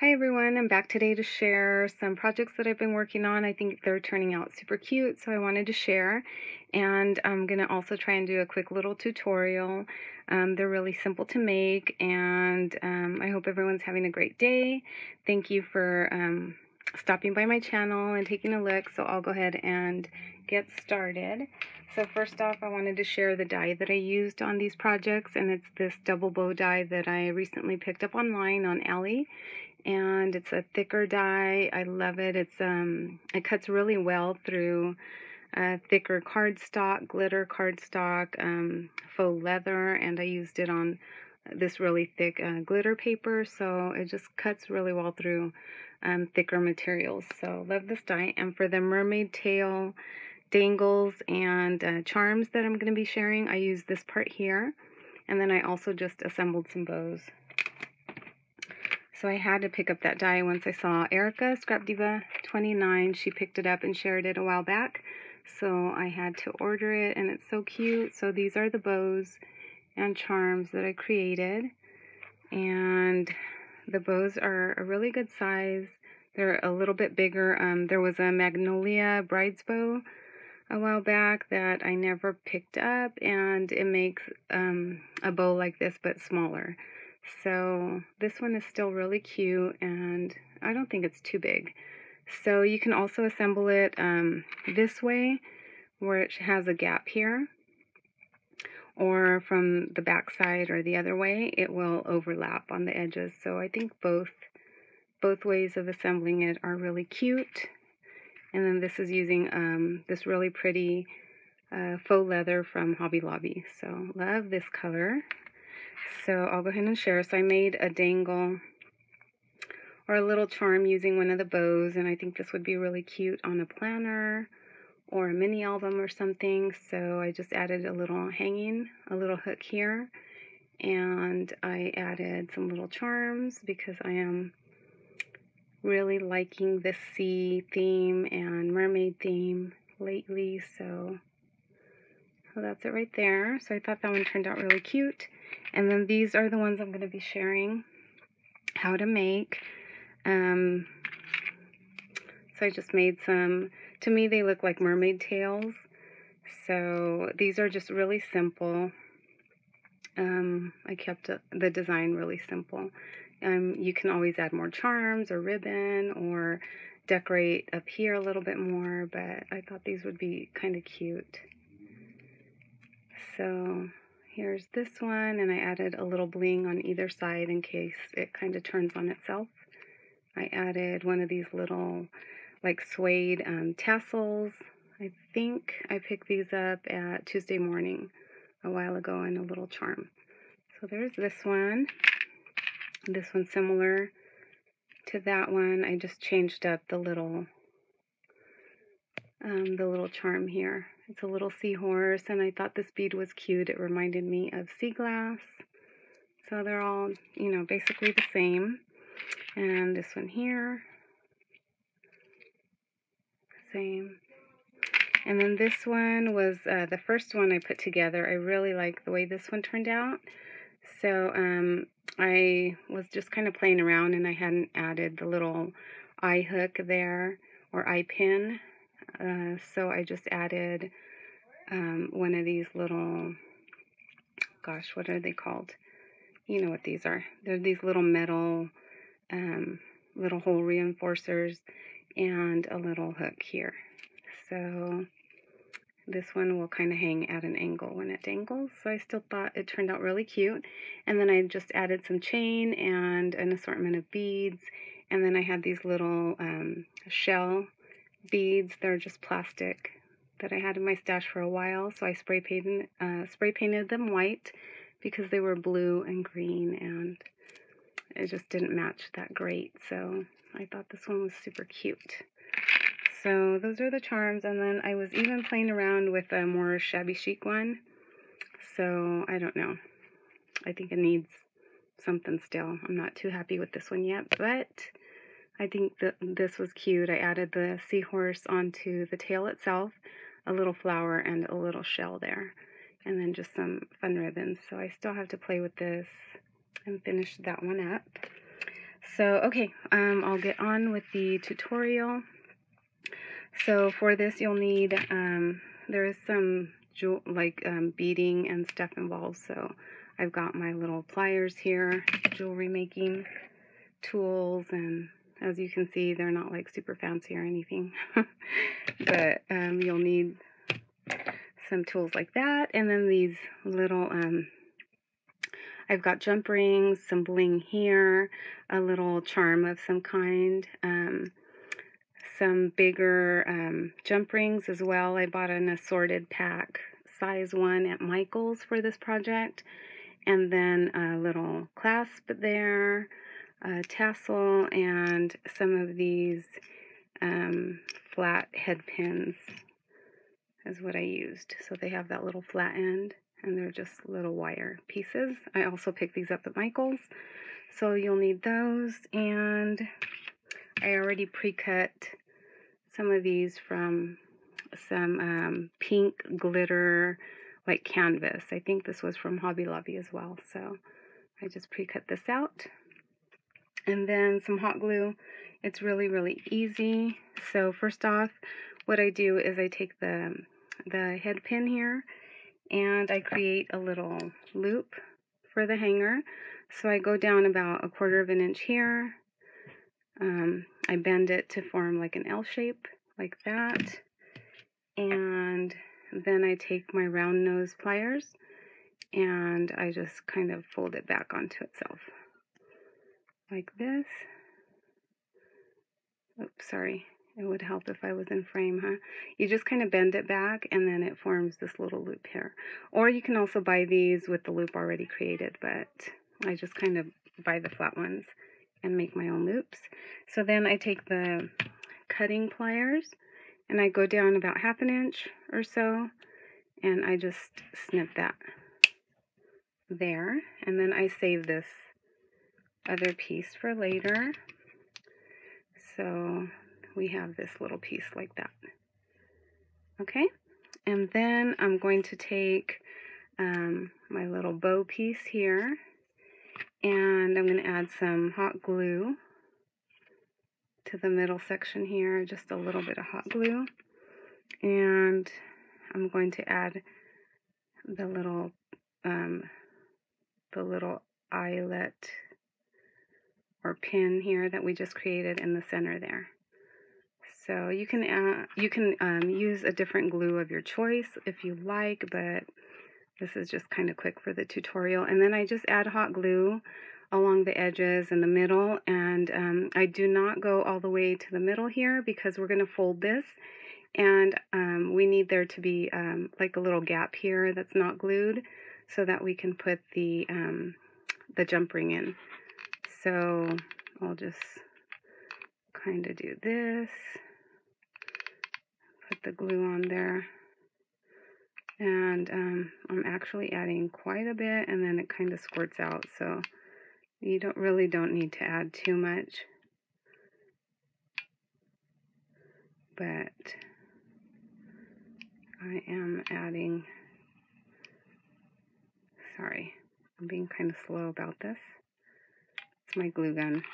Hi everyone, I'm back today to share some projects that I've been working on. I think they're turning out super cute, so I wanted to share. And I'm going to also try and do a quick little tutorial. They're really simple to make, and I hope everyone's having a great day. Thank you for stopping by my channel and taking a look, so I'll go ahead and get started. So first off, I wanted to share the die that I used on these projects, and it's this double bow die that I recently picked up online on Ally. And it's a thicker die. I love it. It cuts really well through thicker cardstock, glitter cardstock, faux leather, and I used it on this really thick glitter paper, so it just cuts really well through thicker materials. So love this die. And for the mermaid tail dangles and charms that I'm going to be sharing, I use this part here, and then I also just assembled some bows. So I had to pick up that die once I saw Erica, Scrap Diva 29. She picked it up and shared it a while back. So I had to order it, and it's so cute. So these are the bows and charms that I created. And the bows are a really good size. They're a little bit bigger. There was a magnolia bride's bow a while back that I never picked up, and it makes a bow like this but smaller. So this one is still really cute, and I don't think it's too big. So you can also assemble it this way, where it has a gap here, or from the back side or the other way, it will overlap on the edges. So I think both ways of assembling it are really cute. And then this is using this really pretty faux leather from Hobby Lobby. So love this color. So I'll go ahead and share. So I made a dangle or a little charm using one of the bows, and I think this would be really cute on a planner or a mini album or something. So I just added a little hanging, a little hook here, and I added some little charms because I am really liking this sea theme and mermaid theme lately. So that's it right there. So I thought that one turned out really cute. And then these are the ones I'm going to be sharing how to make. So I just made some. To me, they look like mermaid tails. So these are just really simple. I kept the design really simple. You can always add more charms or ribbon or decorate up here a little bit more, but I thought these would be kind of cute. So here's this one, and I added a little bling on either side in case it kind of turns on itself. I added one of these little like suede tassels. I think I picked these up at Tuesday Morning a while ago in a little charm. So there's this one. This one's similar to that one. I just changed up the little charm here. It's a little seahorse, and I thought this bead was cute. It reminded me of sea glass. So they're all, basically the same. And this one here, same. And then this one was the first one I put together. I really like the way this one turned out. So I was just kind of playing around, and I hadn't added the little eye hook there, or eye pin. So I just added one of these little, gosh, what are they called? You know what these are. They're these little metal, little hole reinforcers, and a little hook here. So this one will kind of hang at an angle when it dangles. So I still thought it turned out really cute. And then I just added some chain and an assortment of beads. And then I had these little shell beads. They're just plastic that I had in my stash for a while. So I spray painted them white because they were blue and green, and it just didn't match that great. So I thought this one was super cute. So those are the charms, and then I was even playing around with a more shabby chic one. So I don't know. I think it needs something still. I'm not too happy with this one yet, but I think that this was cute. I added the seahorse onto the tail itself, a little flower, and a little shell there, and then just some fun ribbons. So I still have to play with this and finish that one up. So, okay, I'll get on with the tutorial. So for this, you'll need, there is some beading and stuff involved. So I've got my little pliers here, jewelry making tools, and as you can see, they're not like super fancy or anything. But you'll need some tools like that, and then these little, I've got jump rings, some bling here, a little charm of some kind, some bigger jump rings as well. I bought an assorted pack, size 1 at Michael's for this project, and then a little clasp there, a tassel, and some of these flat head pins is what I used. So they have that little flat end, and they're just little wire pieces. I also picked these up at Michael's, so you'll need those. And I already pre-cut some of these from some pink glitter like canvas. I think this was from Hobby Lobby as well, so I just pre-cut this out. And then some hot glue. It's really, really easy. So first off, what I do is I take the head pin here, and I create a little loop for the hanger. So I go down about 1/4 of an inch here. I bend it to form like an L shape, like that. And then I take my round nose pliers, and I just kind of fold it back onto itself, like this. Oops, sorry. It would help if I was in frame, huh? You just kind of bend it back, and then it forms this little loop here. Or you can also buy these with the loop already created, but I just kind of buy the flat ones and make my own loops. So then I take the cutting pliers, and I go down about 1/2 inch or so, and I just snip that there. And then I save this other piece for later. So we have this little piece like that. Okay, and then I'm going to take my little bow piece here, and I'm going to add some hot glue to the middle section here, just a little bit of hot glue. And I'm going to add the little eyelet or pin here that we just created in the center there. So you can use a different glue of your choice if you like, but this is just kind of quick for the tutorial. And then I just add hot glue along the edges in the middle, and I do not go all the way to the middle here because we're going to fold this, and we need there to be like a little gap here that's not glued, so that we can put the jump ring in. So I'll just kind of do this, put the glue on there, and I'm actually adding quite a bit, and then it kind of squirts out, so you don't need to add too much, but I am adding, sorry, I'm being kind of slow about this. It's my glue gun.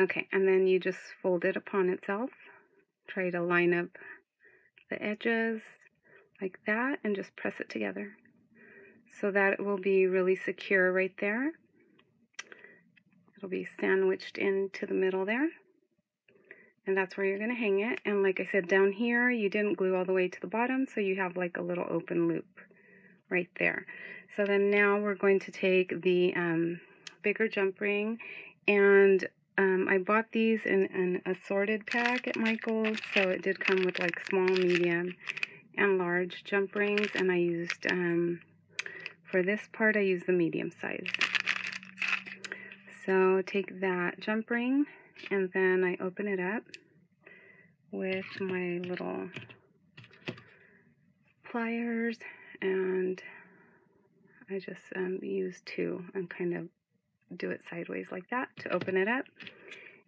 Okay, and then you just fold it upon itself. Try to line up the edges like that, and just press it together so that it will be really secure right there. It'll be sandwiched into the middle there, and that's where you're going to hang it. And like I said, down here you didn't glue all the way to the bottom, so you have like a little open loop right there. So then now we're going to take the bigger jump ring, and I bought these in an assorted pack at Michael's, so it did come with like small, medium, and large jump rings, and I used, for this part, I used the medium size. So take that jump ring, and then I open it up with my little pliers, and I just use 2 and kind of do it sideways like that to open it up.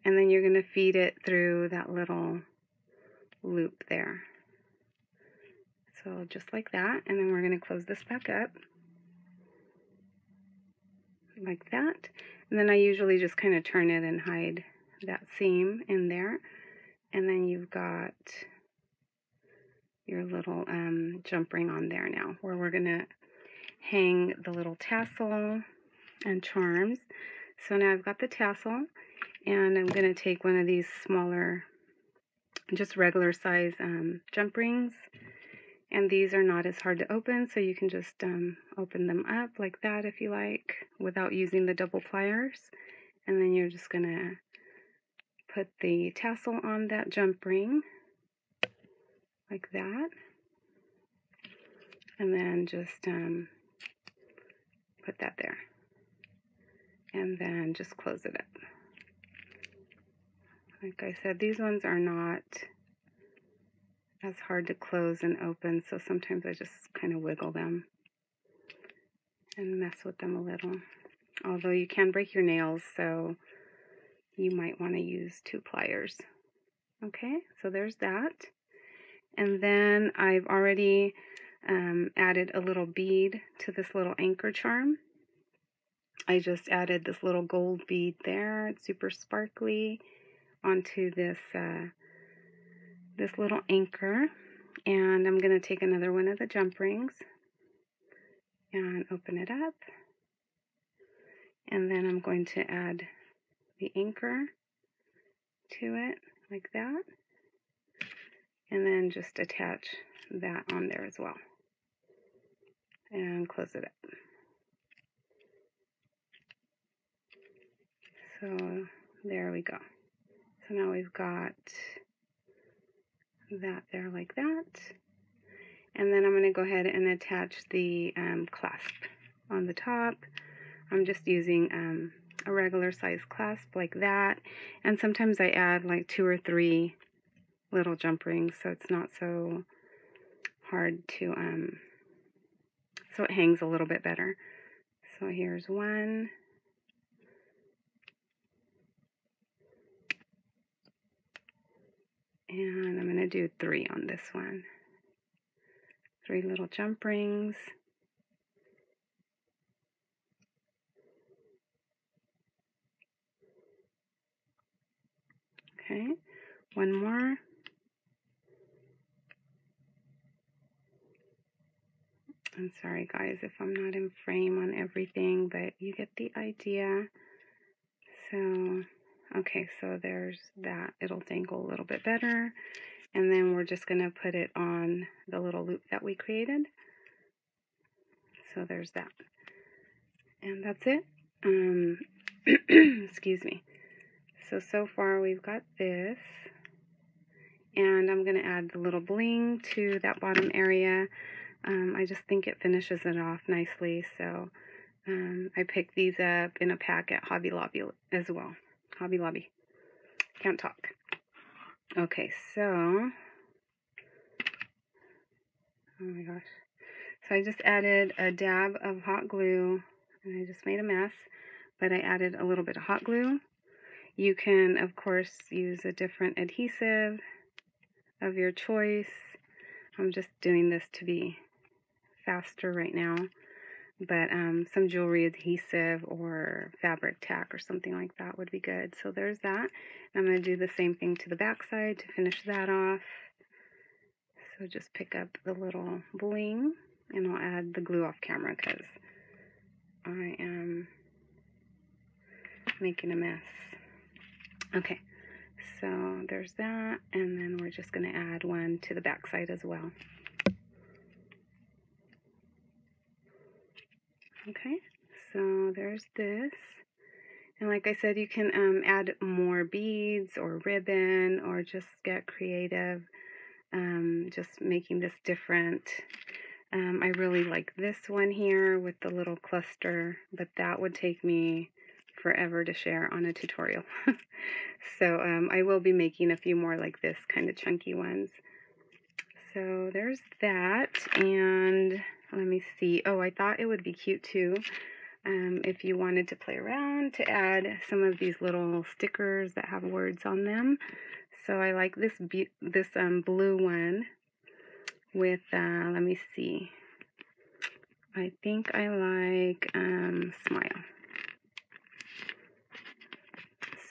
And then you're going to feed it through that little loop there. So just like that, and then we're going to close this back up like that. And then I usually just kind of turn it and hide that seam in there. And then you've got your little jump ring on there now, where we're going to hang the little tassel and charms. So now I've got the tassel, and I'm going to take one of these smaller, just regular size jump rings. And these are not as hard to open, so you can just open them up like that if you like, without using the double pliers. And then you're just going to put the tassel on that jump ring, like that. And then just put that there. And then just close it up. Like I said, these ones are not as hard to close and open, so sometimes I just kind of wiggle them and mess with them a little. Although you can break your nails, so you might want to use 2 pliers. Okay, so there's that. And then I've already added a little bead to this little anchor charm. I just added this little gold bead there. It's super sparkly onto this this little anchor. And I'm going to take another one of the jump rings and open it up. And then I'm going to add the anchor to it like that. And then just attach that on there as well. And close it up. So there we go. So now we've got that there like that. And then I'm going to go ahead and attach the clasp on the top. I'm just using a regular size clasp like that. And sometimes I add like 2 or 3 little jump rings, so it's not so hard to, so it hangs a little bit better. So here's one. And I'm going to do 3 on this one. 3 little jump rings. Okay, one more. I'm sorry guys if I'm not in frame on everything, but you get the idea. So, okay, so there's that. It'll dangle a little bit better. And then we're just going to put it on the little loop that we created. So there's that. And that's it. Excuse me. So far we've got this. And I'm going to add the little bling to that bottom area. I just think it finishes it off nicely. So I picked these up in a pack at Hobby Lobby as well. Hobby Lobby. Can't talk. Okay, so, oh my gosh. So I just added a dab of hot glue, and I just made a mess, but I added a little bit of hot glue. You can, of course, use a different adhesive of your choice. I'm just doing this to be faster right now, but some jewelry adhesive or fabric tack or something like that would be good. So there's that. I'm going to do the same thing to the back side to finish that off. So just pick up the little bling, and I'll add the glue off camera because I am making a mess. Okay, so there's that, and then we're just going to add one to the back side as well. Okay, so there's this. And like I said, you can add more beads or ribbon or just get creative, just making this different. I really like this one here with the little cluster, but that would take me forever to share on a tutorial. So I will be making a few more like this, kind of chunky ones. So there's that, and let me see. Oh, I thought it would be cute too. If you wanted to play around, to add some of these little stickers that have words on them. So I like this blue one with, let me see. I think I like smile.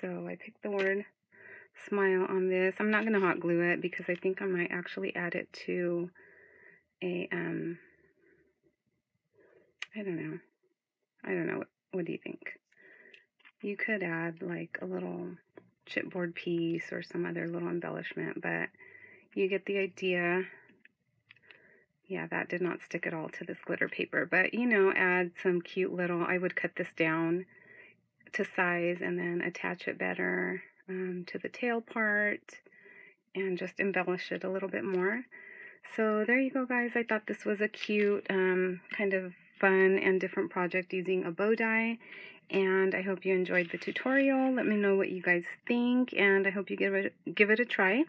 So I picked the word smile on this. I'm not going to hot glue it because I think I might actually add it to a, I don't know. What do you think? You could add like a little chipboard piece or some other little embellishment, but you get the idea. Yeah, that did not stick at all to this glitter paper, but you know, add some cute little, I would cut this down to size and then attach it better to the tail part and just embellish it a little bit more. So there you go, guys. I thought this was a cute kind of fun and different project using a bow die, and I hope you enjoyed the tutorial. Let me know what you guys think, and I hope you give it a try.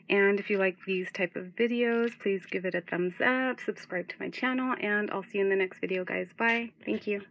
And if you like these type of videos, please give it a thumbs up, subscribe to my channel, and I'll see you in the next video, guys. Bye. Thank you.